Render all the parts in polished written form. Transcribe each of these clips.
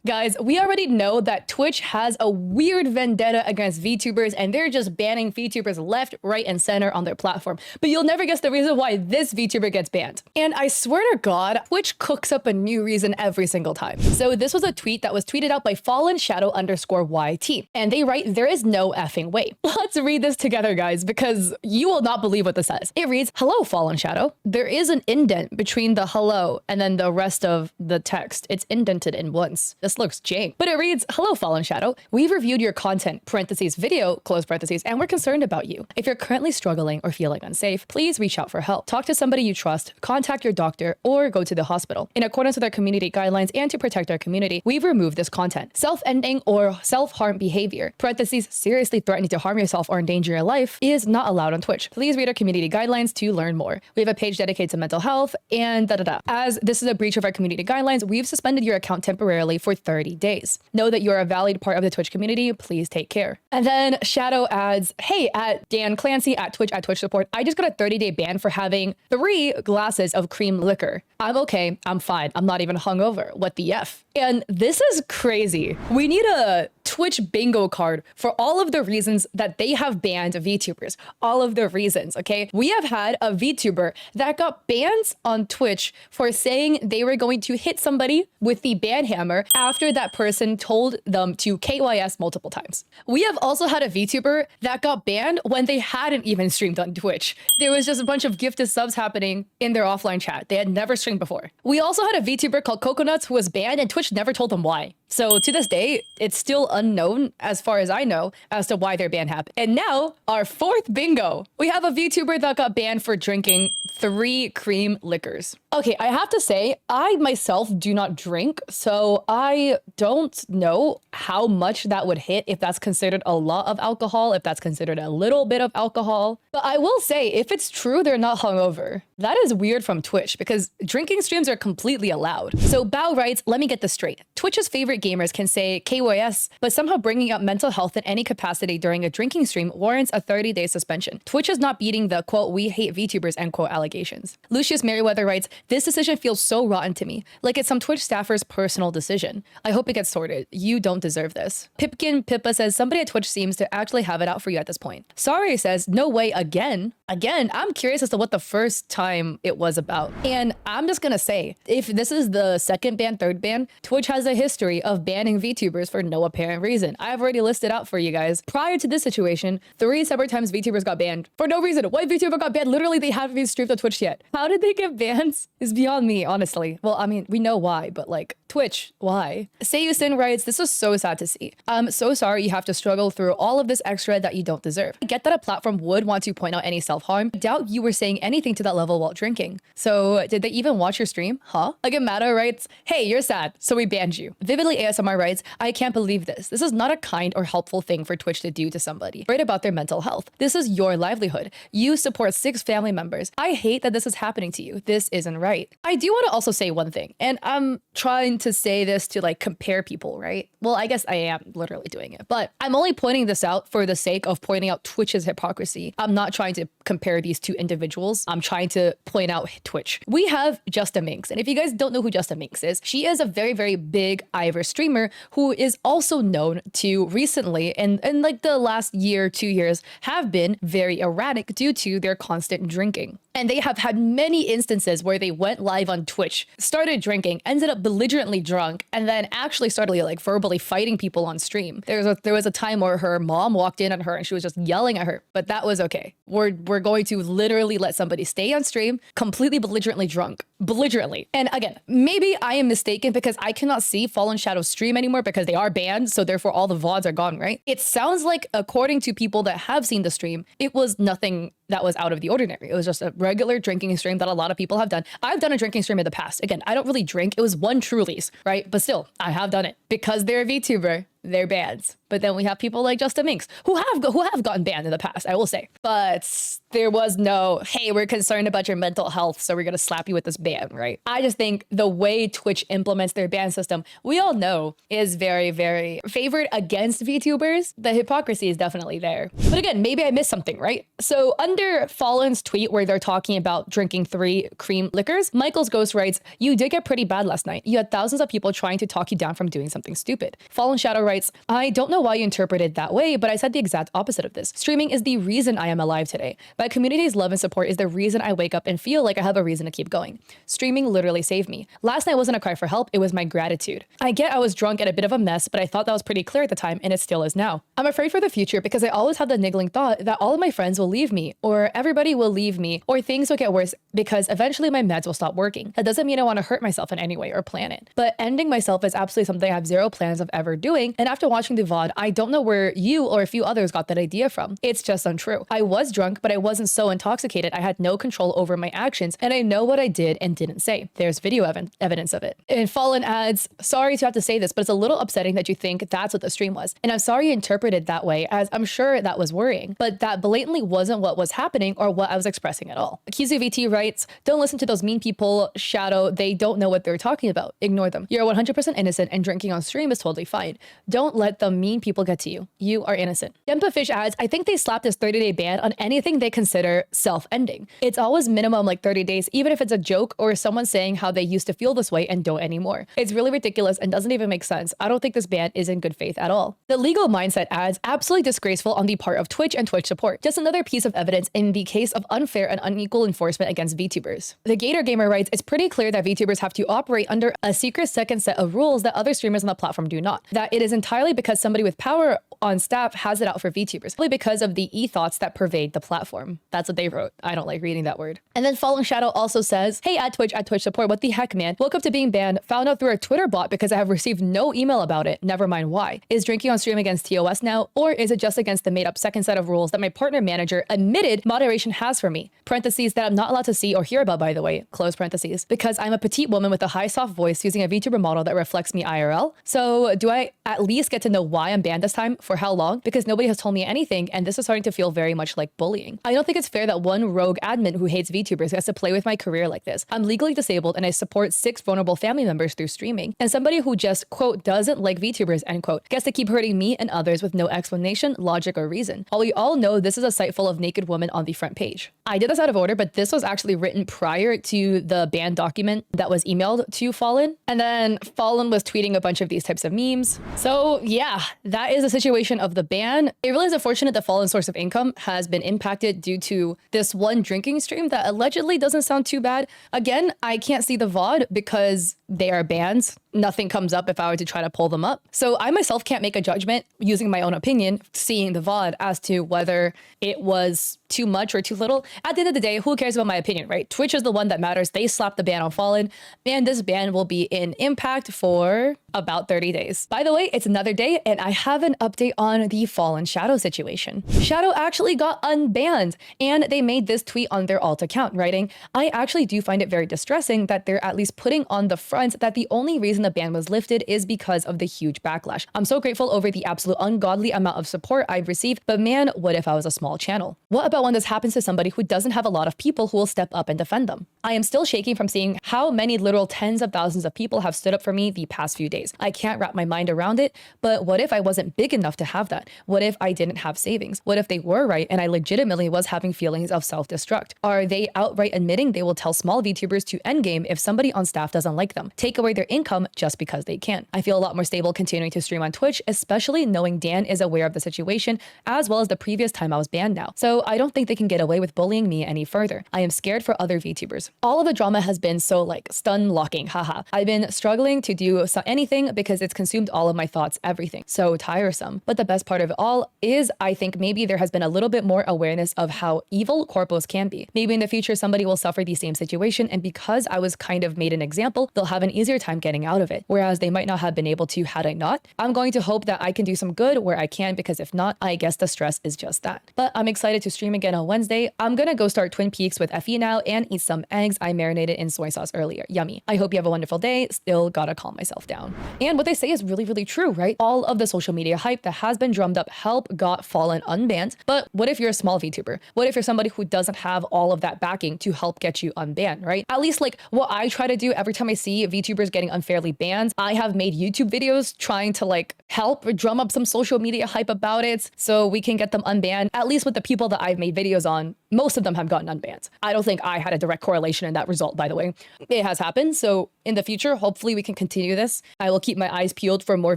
Guys, we already know that Twitch has a weird vendetta against VTubers, and they're just banning VTubers left, right, and center on their platform. But you'll never guess the reason why this VTuber gets banned. And I swear to God, Twitch cooks up a new reason every single time. So this was a tweet that was tweeted out by FallenShadow_YT. And they write, "There is no effing way." Let's read this together, guys, because you will not believe what this says. It reads, "Hello, Fallen Shadow. There is an indent between the hello and then the rest of the text. It's indented in once. This looks jank." But it reads, "Hello, Fallen Shadow. We've reviewed your content, parentheses, video, close parentheses, and we're concerned about you. If you're currently struggling or feeling unsafe, please reach out for help. Talk to somebody you trust, contact your doctor, or go to the hospital. In accordance with our community guidelines and to protect our community, we've removed this content. Self-ending or self-harm behavior, parentheses, seriously threatening to harm yourself or endanger your life, is not allowed on Twitch. Please read our community guidelines to learn more. We have a page dedicated to mental health and da-da-da. As this is a breach of our community guidelines, we've suspended your account temporarily for 30 days. Know that you're a valid part of the Twitch community. Please take care." And then Shadow adds, "Hey, at Dan Clancy at Twitch support, I just got a 30-day ban for having 3 glasses of cream liquor. I'm okay. I'm fine. I'm not even hungover. What the F?" And this is crazy. We need a Twitch bingo card for all of the reasons that they have banned VTubers. All of the reasons, okay? We have had a VTuber that got banned on Twitch for saying they were going to hit somebody with the ban hammer after that person told them to KYS multiple times. We have also had a VTuber that got banned when they hadn't even streamed on Twitch. There was just a bunch of gifted subs happening in their offline chat. They had never streamed before. We also had a VTuber called Coconuts who was banned and Twitch never told them why. So to this day, it's still unknown, as far as I know, as to why their ban happened. And now, our 4th bingo. We have a VTuber that got banned for drinking 3 cream liquors. Okay, I have to say, I myself do not drink, so I don't know how much that would hit, if that's considered a lot of alcohol, if that's considered a little bit of alcohol. But I will say, if it's true they're not hungover, that is weird from Twitch, because drinking streams are completely allowed. So Bao writes, "Let me get this straight. Twitch's favorite gamers can say KYS, but somehow bringing up mental health in any capacity during a drinking stream warrants a 30-day suspension. Twitch is not beating the, quote, we hate VTubers, end quote, allegations." Lucius Merriweather writes, "This decision feels so rotten to me, like it's some Twitch staffer's personal decision. I hope it gets sorted. You don't deserve this." Pipkin Pippa says, "Somebody at Twitch seems to actually have it out for you at this point." Sorry says, "No way again." Again, I'm curious as to what the first time it was about. And I'm just gonna say, if this is the second ban, third ban, Twitch has a history of banning VTubers for no apparent reason. I've already listed out for you guys. Prior to this situation, 3 separate times VTubers got banned for no reason. What VTuber got banned? Literally, they haven't even streamed on Twitch yet. How did they get bans? Is beyond me, honestly. Well, I mean, we know why, but like, Twitch, why? Seiyusin writes, "This is so sad to see. I'm so sorry you have to struggle through all of this extra that you don't deserve. I get that a platform would want to point out any self-harm. I doubt you were saying anything to that level while drinking. So did they even watch your stream? Huh?" Agamata writes, "Hey, you're sad, so we banned you." Vividly ASMR writes, "I can't believe this. This is not a kind or helpful thing for Twitch to do to somebody. Write about their mental health. This is your livelihood. You support 6 family members. I hate that this is happening to you. This isn't right." I do want to also say one thing, and I'm trying to say this to like compare people, right? Well, I guess I am literally doing it, but I'm only pointing this out for the sake of pointing out Twitch's hypocrisy. I'm not trying to compare these 2 individuals. I'm trying to point out Twitch. We have Justa Minx, and if you guys don't know who Justa Minx is, she is a very, very big Ivor streamer who is also known to recently, and in like the last year, 2 years, have been very erratic due to their constant drinking. And they have had many instances where they went live on Twitch, started drinking, ended up belligerently drunk, and then actually started like verbally fighting people on stream. There was a time where her mom walked in on her and she was just yelling at her, but that was okay. We're going to literally let somebody stay on stream completely belligerently drunk. Belligerently. And again, maybe I am mistaken because I cannot see Fallen Shadow's stream anymore because they are banned, so therefore all the VODs are gone, right? It sounds like, according to people that have seen the stream, it was nothing that was out of the ordinary. It was just a regular drinking stream that a lot of people have done. I've done a drinking stream in the past. Again, I don't really drink. It was one Truly's, right? But still, I have done it. Because they're a VTuber, they're banned. But then we have people like Justin Minks who have gotten banned in the past, I will say. But there was no, hey, we're concerned about your mental health, so we're going to slap you with this ban, right? I just think the way Twitch implements their ban system, we all know is very, very favored against VTubers. The hypocrisy is definitely there. But again, maybe I missed something, right? So under Fallen's tweet where they're talking about drinking 3 cream liquors, Michael's Ghost writes, "You did get pretty bad last night. You had thousands of people trying to talk you down from doing something stupid." Fallen Shadow writes, "I don't know why you interpret it that way, but I said the exact opposite of this. Streaming is the reason I am alive today. My community's love and support is the reason I wake up and feel like I have a reason to keep going. Streaming literally saved me. Last night wasn't a cry for help, it was my gratitude. I get I was drunk and a bit of a mess, but I thought that was pretty clear at the time, and it still is now. I'm afraid for the future because I always have the niggling thought that all of my friends will leave me, or everybody will leave me, or things will get worse because eventually my meds will stop working. That doesn't mean I want to hurt myself in any way or plan it. But ending myself is absolutely something I have zero plans of ever doing, and after watching the VOD, I don't know where you or a few others got that idea from. It's just untrue. I was drunk, but I wasn't so intoxicated I had no control over my actions, and I know what I did and didn't say. There's video evidence of it." And Fallen adds, "Sorry to have to say this, but it's a little upsetting that you think that's what the stream was. And I'm sorry you interpreted that way, as I'm sure that was worrying, but that blatantly wasn't what was happening or what I was expressing at all." KizuVT writes, "Don't listen to those mean people, Shadow. They don't know what they're talking about. Ignore them. You're 100% innocent, and drinking on stream is totally fine. Don't let the mean people get to you. You are innocent." Dempa Fish adds, "I think they slapped this 30-day ban on anything they consider self-ending. It's always minimum like 30 days, even if it's a joke or someone saying how they used to feel this way and don't anymore. It's really ridiculous and doesn't even make sense. I don't think this ban is in good faith at all." The Legal Mindset adds, "Absolutely disgraceful on the part of Twitch and Twitch support. Just another piece of evidence in the case of unfair and unequal enforcement against VTubers." The Gator Gamer writes, "It's pretty clear that VTubers have to operate under a secret second set of rules that other streamers on the platform do not. That it is entirely because somebody with power on staff has it out for VTubers, simply because of the ethos that pervade the platform." That's what they wrote. I don't like reading that word. And then Fallen Shadow also says, "Hey, at Twitch support, what the heck, man? Woke up to being banned, found out through a Twitter bot because I have received no email about it. Never mind why. Is drinking on stream against TOS now, or is it just against the made-up second set of rules that my partner manager admitted moderation has for me? Parentheses that I'm not allowed to see or hear about, by the way, close parentheses, because I'm a petite woman with a high soft voice using a VTuber model that reflects me IRL. So do I at least get to know why I'm banned this time, for how long? Because nobody has told me anything, and this is starting to feel very much like bullying. I don't think it's fair that one rogue admin who hates VTubers gets to play with my career like this. I'm legally disabled and I support 6 vulnerable family members through streaming, and somebody who just, quote, doesn't like VTubers, end quote, gets to keep hurting me and others with no explanation, logic, or reason. While we all know this is a site full of naked women on the front page." I did this out of order, but this was actually written prior to the ban document that was emailed to Fallen. And then Fallen was tweeting a bunch of these types of memes. So yeah, that is the situation of the ban. It really is unfortunate that Fallen's source of income has been impacted due to this one drinking stream that allegedly doesn't sound too bad. Again, I can't see the VOD because they are bans. Nothing comes up if I were to try to pull them up. So I myself can't make a judgment using my own opinion, seeing the VOD, as to whether it was too much or too little. At the end of the day, who cares about my opinion, right? Twitch is the one that matters. They slapped the ban on Fallen, and this ban will be in impact for about 30 days. By the way, it's another day, and I have an update on the Fallen Shadow situation. Shadow actually got unbanned, and they made this tweet on their alt account, writing, "I actually do find it very distressing that they're at least putting on the front that the only reason the ban was lifted is because of the huge backlash. I'm so grateful over the absolute ungodly amount of support I've received, but man, what if I was a small channel? What about when this happens to somebody who doesn't have a lot of people who will step up and defend them? I am still shaking from seeing how many literal tens of thousands of people have stood up for me the past few days. I can't wrap my mind around it, but what if I wasn't big enough to have that? What if I didn't have savings? What if they were right and I legitimately was having feelings of self-destruct? Are they outright admitting they will tell small VTubers to endgame if somebody on staff doesn't like them, take away their income just because they can? I feel a lot more stable continuing to stream on Twitch, especially knowing Dan is aware of the situation, as well as the previous time I was banned now. So I don't think they can get away with bullying me any further. I am scared for other VTubers. All of the drama has been so like stun locking, haha. I've been struggling to do anything because it's consumed all of my thoughts, everything. So tiresome. But the best part of it all is I think maybe there has been a little bit more awareness of how evil corpos can be. Maybe in the future somebody will suffer the same situation, and because I was kind of made an example, they'll have an easier time getting out of it, whereas they might not have been able to had I not. I'm going to hope that I can do some good where I can, because if not, I guess the stress is just that. But I'm excited to to stream again on Wednesday. I'm gonna go start Twin Peaks with Effie now and eat some eggs I marinated in soy sauce earlier. Yummy. I hope you have a wonderful day. Still gotta calm myself down. And what they say is really, really true, right? All of the social media hype that has been drummed up help got Fallen unbanned. But what if you're a small VTuber? What if you're somebody who doesn't have all of that backing to help get you unbanned, right? At least like what I try to do every time I see VTubers getting unfairly banned, I have made YouTube videos trying to like help drum up some social media hype about it so we can get them unbanned. At least with the people that I've made videos on, most of them have gotten unbanned. I don't think I had a direct correlation in that result, by the way. It has happened. So in the future, hopefully we can continue this. I will keep my eyes peeled for more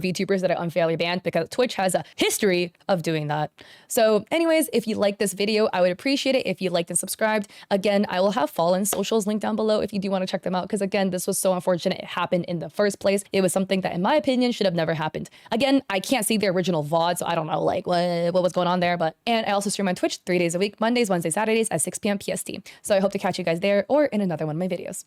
VTubers that are unfairly banned because Twitch has a history of doing that. So anyways, if you liked this video, I would appreciate it if you liked and subscribed. Again, I will have Fallen socials linked down below if you do want to check them out, because again, this was so unfortunate it happened in the first place. It was something that in my opinion should have never happened. Again, I can't see the original VOD, so I don't know like what was going on there, and I also stream on Twitch 3 days a week, Mondays, Wednesdays, Saturdays at 6 p.m. PST. So I hope to catch you guys there or in another one of my videos.